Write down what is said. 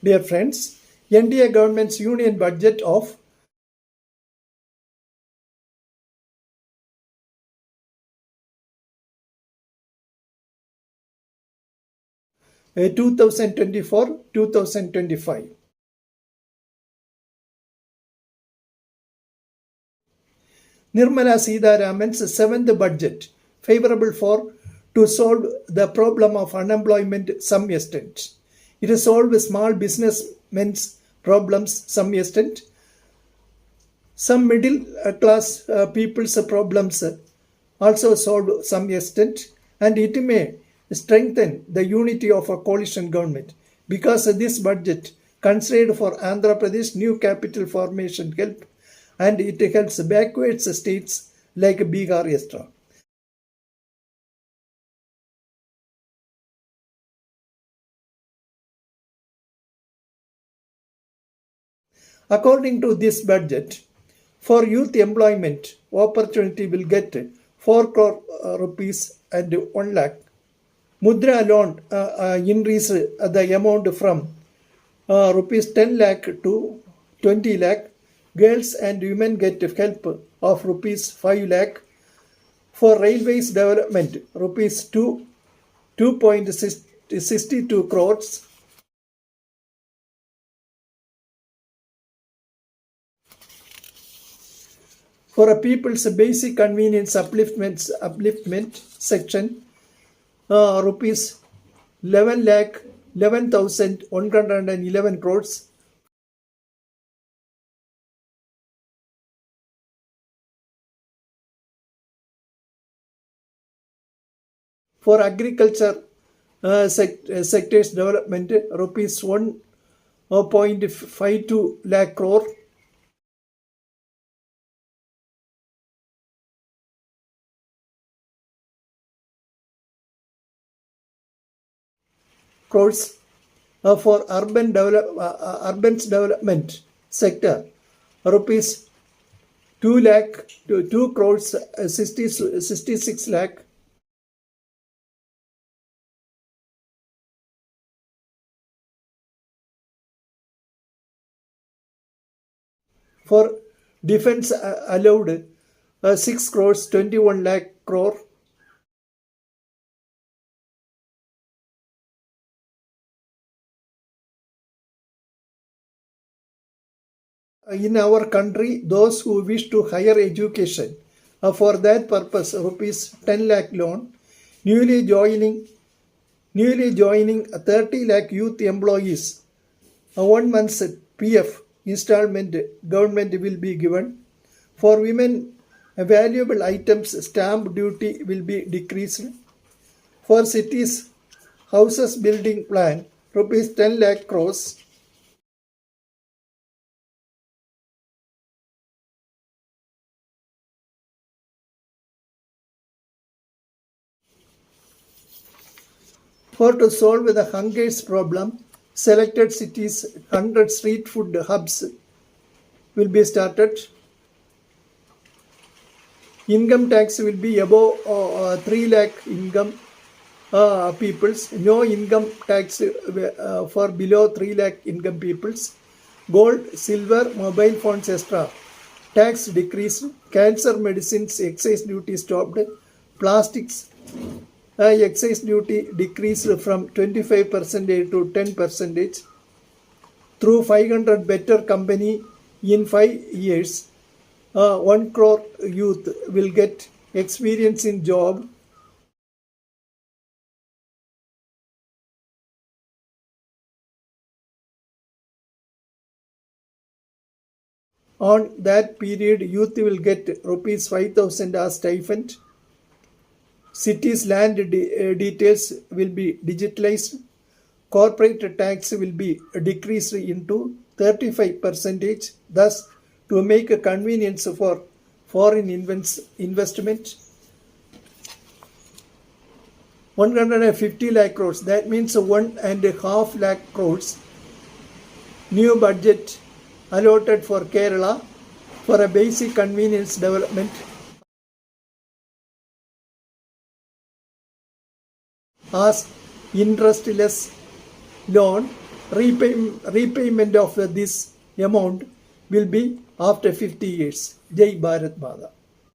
Dear friends, NDA government's union budget of 2024-2025. Nirmala Sitharaman's seventh budget, favorable to solve the problem of unemployment some extent. It solved small businessmen's problems some extent. Some middle class people's problems also solved some extent, and it may strengthen the unity of a coalition government because this budget considered for Andhra Pradesh new capital formation help, and it helps backwards states like Bihar, etc. According to this budget, for youth employment opportunity will get 4 crore rupees and 1 lakh. Mudra loan increase the amount from rupees 10 lakh to 20 lakh. Girls and women get help of rupees 5 lakh. For railways development, rupees 2.62 crores. For a people's basic convenience upliftment section, rupees 11,111 crores. For agriculture sector's development, rupees 1.52 lakh crore. Crores for urban's development sector, rupees 2 crores 66 lakh. For defense allowed 6 crores 21 lakh crore. In our country, those who wish to higher education, for that purpose, rupees 10 lakh loan. Newly joining 30 lakh youth employees, 1 month's PF installment government will be given. For women, valuable items stamp duty will be decreased. For cities, houses building plan, rupees 10 lakh crores. For to solve the hunger's problem, selected cities, 100 street food hubs will be started. Income tax will be above 3 lakh income peoples. No income tax for below 3 lakh income peoples. Gold, silver, mobile phones extra. Tax decreased. Cancer medicines excise duty stopped. Plastics excise duty decreased from 25% to 10%. Through 500 better company in 5 years, 1 crore youth will get experience in job. On that period, youth will get rupees 5,000 as stipend. Cities' land details will be digitalized. Corporate tax will be decreased into 35%, thus to make a convenience for foreign investment. 150 lakh crores, that means 1.5 lakh crores. New budget allotted for Kerala for a basic convenience development. As interestless loan repayment of this amount will be after 50 years. Jai Bharat Mata.